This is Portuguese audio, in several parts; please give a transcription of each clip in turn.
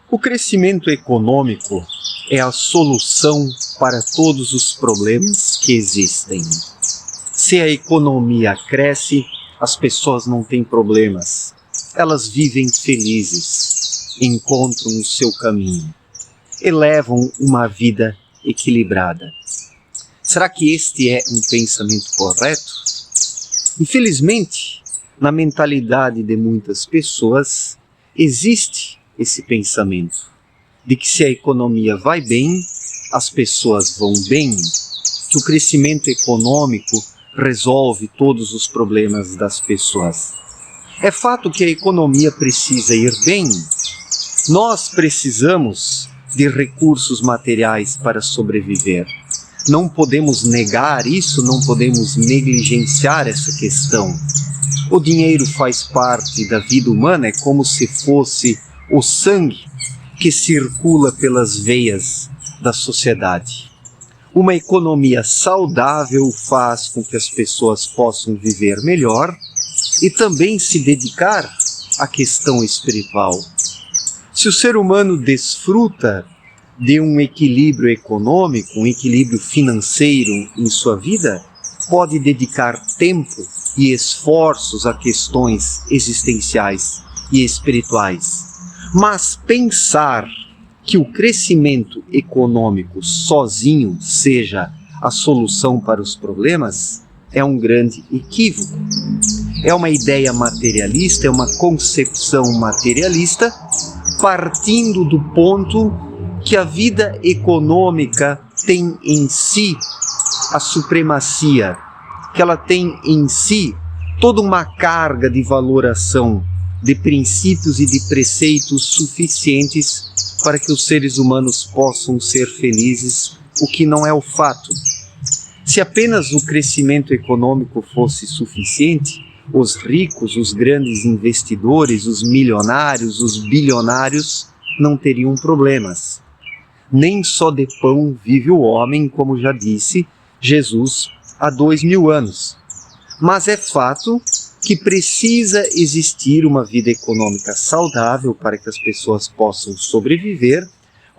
O crescimento econômico é a solução para todos os problemas que existem. Se a economia cresce, as pessoas não têm problemas. Elas vivem felizes, encontram o seu caminho, elevam uma vida equilibrada. Será que este é um pensamento correto? Infelizmente, na mentalidade de muitas pessoas, existe esse pensamento de que se a economia vai bem, as pessoas vão bem, que o crescimento econômico resolve todos os problemas das pessoas. É fato que a economia precisa ir bem. Nós precisamos de recursos materiais para sobreviver. Não podemos negar isso, não podemos negligenciar essa questão. O dinheiro faz parte da vida humana, é como se fosse o sangue que circula pelas veias da sociedade. Uma economia saudável faz com que as pessoas possam viver melhor e também se dedicar à questão espiritual. Se o ser humano desfruta de um equilíbrio econômico, um equilíbrio financeiro em sua vida, pode dedicar tempo e esforços a questões existenciais e espirituais. Mas pensar que o crescimento econômico sozinho seja a solução para os problemas é um grande equívoco. É uma ideia materialista, é uma concepção materialista, partindo do ponto que a vida econômica tem em si a supremacia, que ela tem em si toda uma carga de valoração, de princípios e de preceitos suficientes para que os seres humanos possam ser felizes, o que não é o fato. Se apenas o crescimento econômico fosse suficiente, os ricos, os grandes investidores, os milionários, os bilionários não teriam problemas. Nem só de pão vive o homem, como já disse Jesus há 2000 anos. Mas é fato que precisa existir uma vida econômica saudável para que as pessoas possam sobreviver,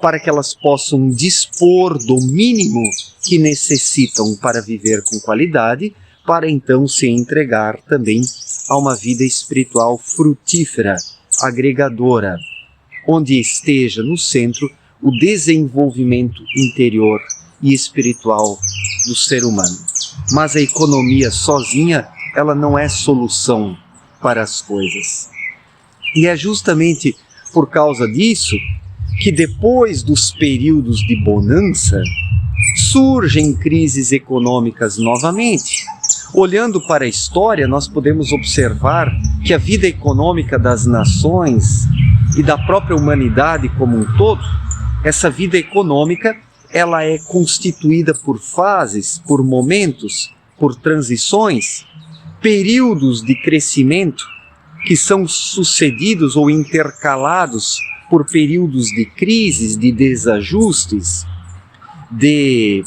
para que elas possam dispor do mínimo que necessitam para viver com qualidade, para então se entregar também a uma vida espiritual frutífera, agregadora, onde esteja no centro o desenvolvimento interior e espiritual do ser humano. Mas a economia sozinha, ela não é solução para as coisas. E é justamente por causa disso que depois dos períodos de bonança, surgem crises econômicas novamente. Olhando para a história, nós podemos observar que a vida econômica das nações e da própria humanidade como um todo, essa vida econômica, ela é constituída por fases, por momentos, por transições, períodos de crescimento que são sucedidos ou intercalados por períodos de crises, de desajustes, de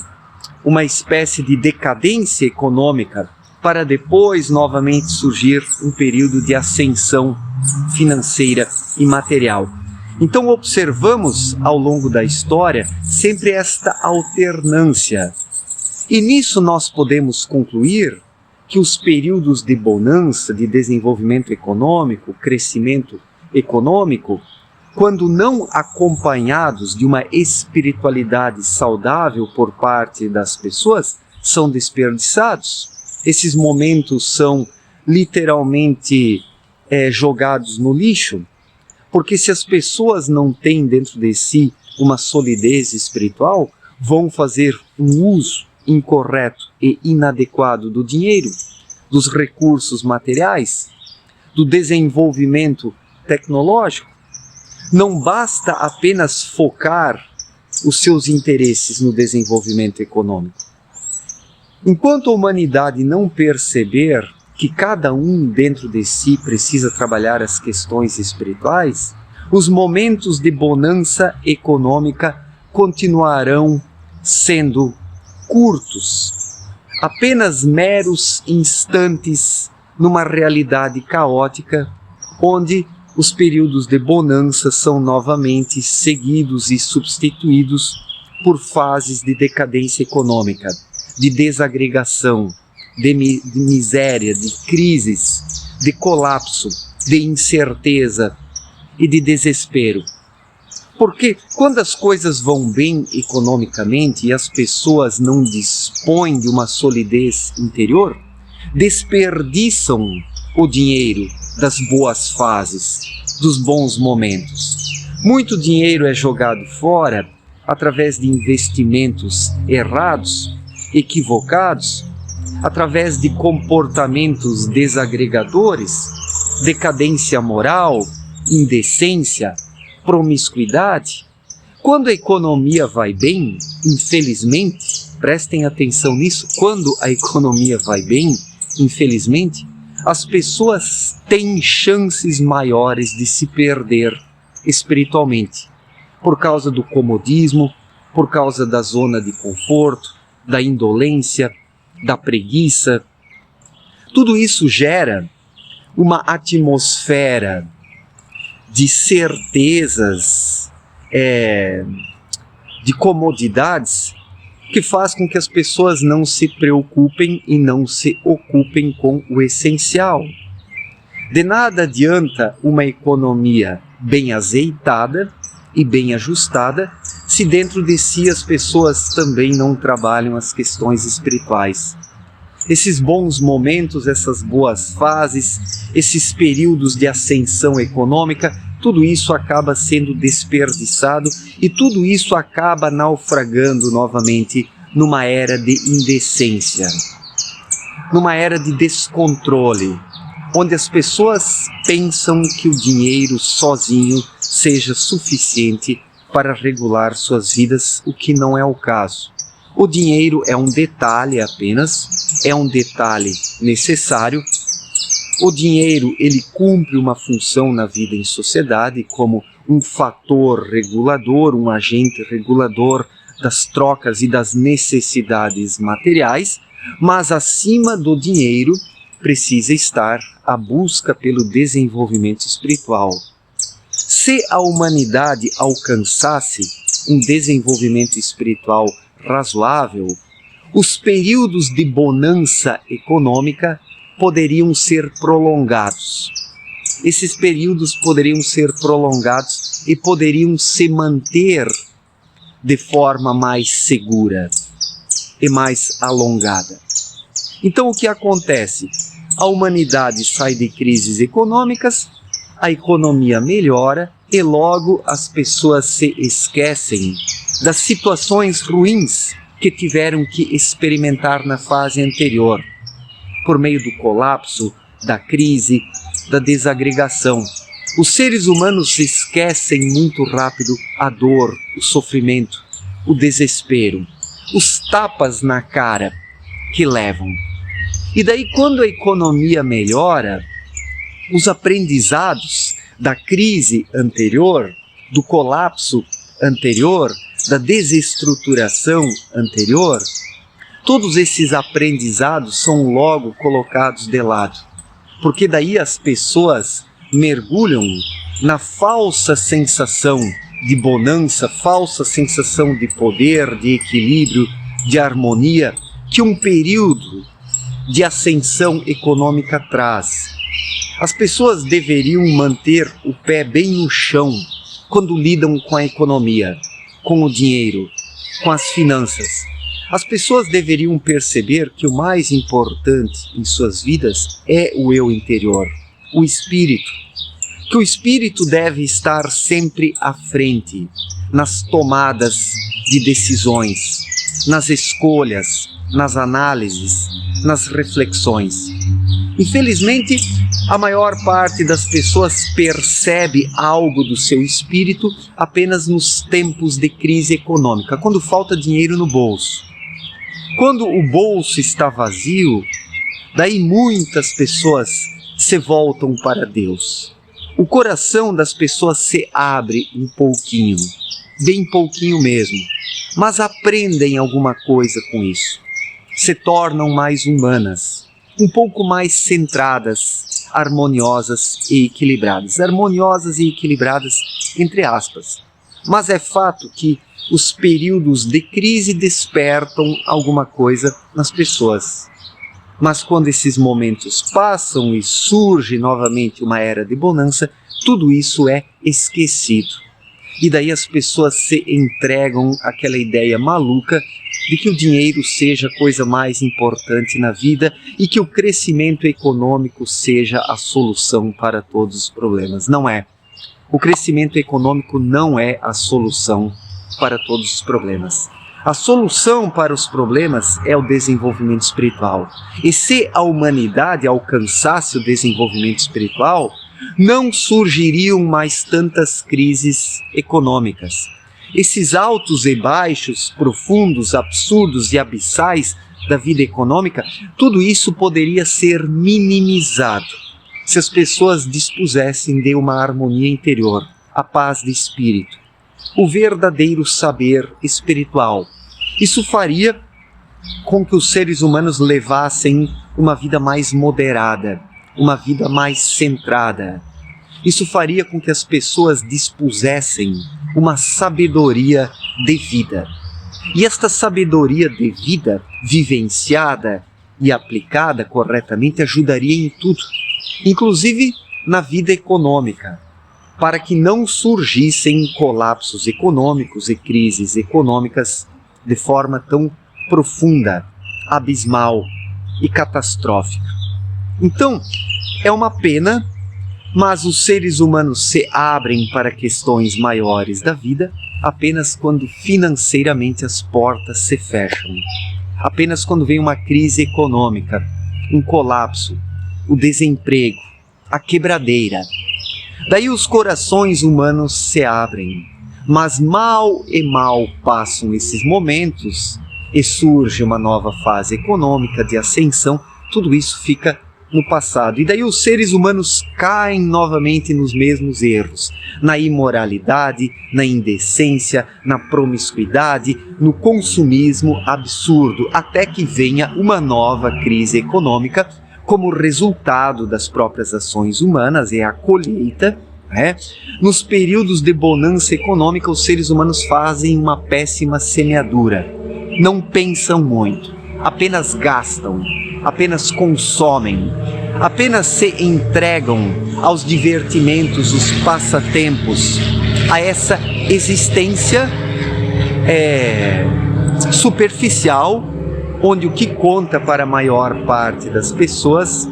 uma espécie de decadência econômica, para depois novamente surgir um período de ascensão financeira e material. Então observamos ao longo da história sempre esta alternância. E nisso nós podemos concluir que os períodos de bonança, de desenvolvimento econômico, crescimento econômico, quando não acompanhados de uma espiritualidade saudável por parte das pessoas, são desperdiçados. Esses momentos são literalmente jogados no lixo, porque se as pessoas não têm dentro de si uma solidez espiritual, vão fazer um uso incorreto e inadequado do dinheiro, dos recursos materiais, do desenvolvimento tecnológico. Não basta apenas focar os seus interesses no desenvolvimento econômico. Enquanto a humanidade não perceber que cada um dentro de si precisa trabalhar as questões espirituais, os momentos de bonança econômica continuarão sendo curtos, apenas meros instantes numa realidade caótica, onde os períodos de bonança são novamente seguidos e substituídos por fases de decadência econômica, de desagregação, de miséria, de crises, de colapso, de incerteza e de desespero. Porque quando as coisas vão bem economicamente e as pessoas não dispõem de uma solidez interior, desperdiçam o dinheiro das boas fases, dos bons momentos. Muito dinheiro é jogado fora através de investimentos errados, equivocados, através de comportamentos desagregadores, decadência moral, indecência, promiscuidade. Quando a economia vai bem, infelizmente, prestem atenção nisso, quando a economia vai bem, infelizmente, as pessoas têm chances maiores de se perder espiritualmente, por causa do comodismo, por causa da zona de conforto, da indolência, da preguiça. Tudo isso gera uma atmosfera de certezas, de comodidades, que faz com que as pessoas não se preocupem e não se ocupem com o essencial. De nada adianta uma economia bem azeitada e bem ajustada se dentro de si as pessoas também não trabalham as questões espirituais. Esses bons momentos, essas boas fases, esses períodos de ascensão econômica, tudo isso acaba sendo desperdiçado e tudo isso acaba naufragando novamente numa era de indecência, numa era de descontrole, onde as pessoas pensam que o dinheiro sozinho seja suficiente para regular suas vidas, o que não é o caso. O dinheiro é um detalhe apenas, é um detalhe necessário. O dinheiro, ele cumpre uma função na vida em sociedade como um fator regulador, um agente regulador das trocas e das necessidades materiais, mas acima do dinheiro precisa estar a busca pelo desenvolvimento espiritual. Se a humanidade alcançasse um desenvolvimento espiritual razoável, os períodos de bonança econômica poderiam ser prolongados. Esses períodos poderiam ser prolongados e poderiam se manter de forma mais segura e mais alongada. Então o que acontece? A humanidade sai de crises econômicas, a economia melhora e logo as pessoas se esquecem das situações ruins que tiveram que experimentar na fase anterior, por meio do colapso, da crise, da desagregação. Os seres humanos se esquecem muito rápido a dor, o sofrimento, o desespero, os tapas na cara que levam. E daí, quando a economia melhora, os aprendizados da crise anterior, do colapso anterior, da desestruturação anterior, todos esses aprendizados são logo colocados de lado, porque daí as pessoas mergulham na falsa sensação de bonança, falsa sensação de poder, de equilíbrio, de harmonia, que um período de ascensão econômica traz. As pessoas deveriam manter o pé bem no chão quando lidam com a economia, com o dinheiro, com as finanças. As pessoas deveriam perceber que o mais importante em suas vidas é o eu interior, o espírito. Que o espírito deve estar sempre à frente, nas tomadas de decisões, nas escolhas, nas análises, nas reflexões. Infelizmente, a maior parte das pessoas percebe algo do seu espírito apenas nos tempos de crise econômica, quando falta dinheiro no bolso. Quando o bolso está vazio, daí muitas pessoas se voltam para Deus. O coração das pessoas se abre um pouquinho, bem pouquinho mesmo, mas aprendem alguma coisa com isso. Se tornam mais humanas, um pouco mais centradas, harmoniosas e equilibradas. Harmoniosas e equilibradas, entre aspas. Mas é fato que os períodos de crise despertam alguma coisa nas pessoas. Mas quando esses momentos passam e surge novamente uma era de bonança, tudo isso é esquecido. E daí as pessoas se entregam àquela ideia maluca de que o dinheiro seja a coisa mais importante na vida e que o crescimento econômico seja a solução para todos os problemas. Não é. O crescimento econômico não é a solução para todos os problemas. A solução para os problemas é o desenvolvimento espiritual. E se a humanidade alcançasse o desenvolvimento espiritual, não surgiriam mais tantas crises econômicas. Esses altos e baixos, profundos, absurdos e abissais da vida econômica, tudo isso poderia ser minimizado se as pessoas dispusessem de uma harmonia interior, a paz de espírito, o verdadeiro saber espiritual. Isso faria com que os seres humanos levassem uma vida mais moderada, uma vida mais centrada. Isso faria com que as pessoas dispusessem uma sabedoria de vida. E esta sabedoria de vida, vivenciada e aplicada corretamente, ajudaria em tudo, inclusive na vida econômica, para que não surgissem colapsos econômicos e crises econômicas de forma tão profunda, abismal e catastrófica. Então, é uma pena, mas os seres humanos se abrem para questões maiores da vida apenas quando financeiramente as portas se fecham. Apenas quando vem uma crise econômica, um colapso, o desemprego, a quebradeira. Daí os corações humanos se abrem, mas mal e mal passam esses momentos e surge uma nova fase econômica de ascensão, tudo isso fica no passado. E daí os seres humanos caem novamente nos mesmos erros, na imoralidade, na indecência, na promiscuidade, no consumismo absurdo, até que venha uma nova crise econômica como resultado das próprias ações humanas, é a colheita. Nos períodos de bonança econômica, os seres humanos fazem uma péssima semeadura. Não pensam muito, apenas gastam, apenas consomem, apenas se entregam aos divertimentos, os passatempos, a essa existência superficial, onde o que conta para a maior parte das pessoas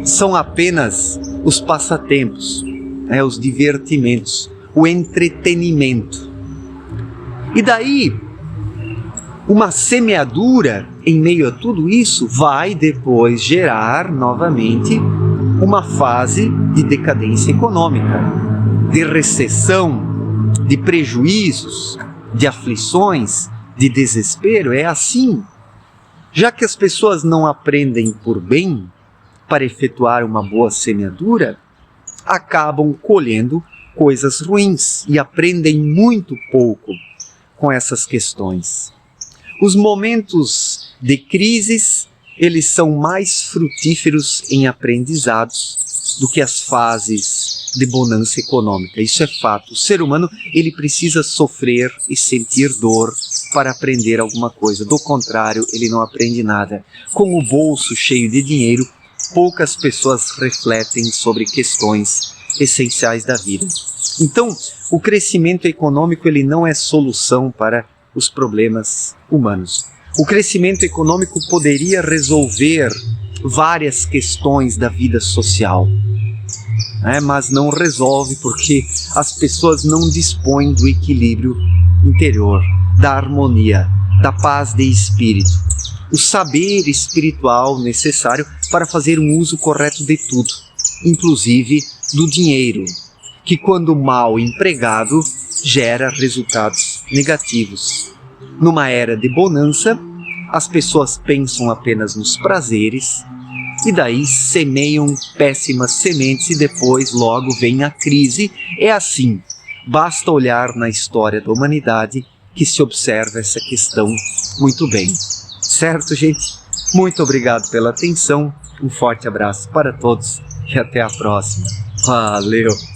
são apenas os passatempos, os divertimentos, o entretenimento. E daí, uma semeadura em meio a tudo isso vai depois gerar novamente uma fase de decadência econômica, de recessão, de prejuízos, de aflições, de desespero. É assim. Já que as pessoas não aprendem por bem para efetuar uma boa semeadura, acabam colhendo coisas ruins e aprendem muito pouco com essas questões. Os momentos de crises, eles são mais frutíferos em aprendizados do que as fases de bonança econômica. Isso é fato. O ser humano, ele precisa sofrer e sentir dor para aprender alguma coisa. Do contrário, ele não aprende nada. Com o bolso cheio de dinheiro, poucas pessoas refletem sobre questões essenciais da vida. Então, o crescimento econômico, ele não é solução para os problemas humanos. O crescimento econômico poderia resolver várias questões da vida social, mas não resolve porque as pessoas não dispõem do equilíbrio interior, da harmonia, da paz de espírito, o saber espiritual necessário para fazer um uso correto de tudo, inclusive do dinheiro, que quando mal empregado gera resultados negativos. Numa era de bonança, as pessoas pensam apenas nos prazeres e daí semeiam péssimas sementes e depois logo vem a crise. É assim, basta olhar na história da humanidade que se observa essa questão muito bem. Certo, gente? Muito obrigado pela atenção, um forte abraço para todos e até a próxima. Valeu!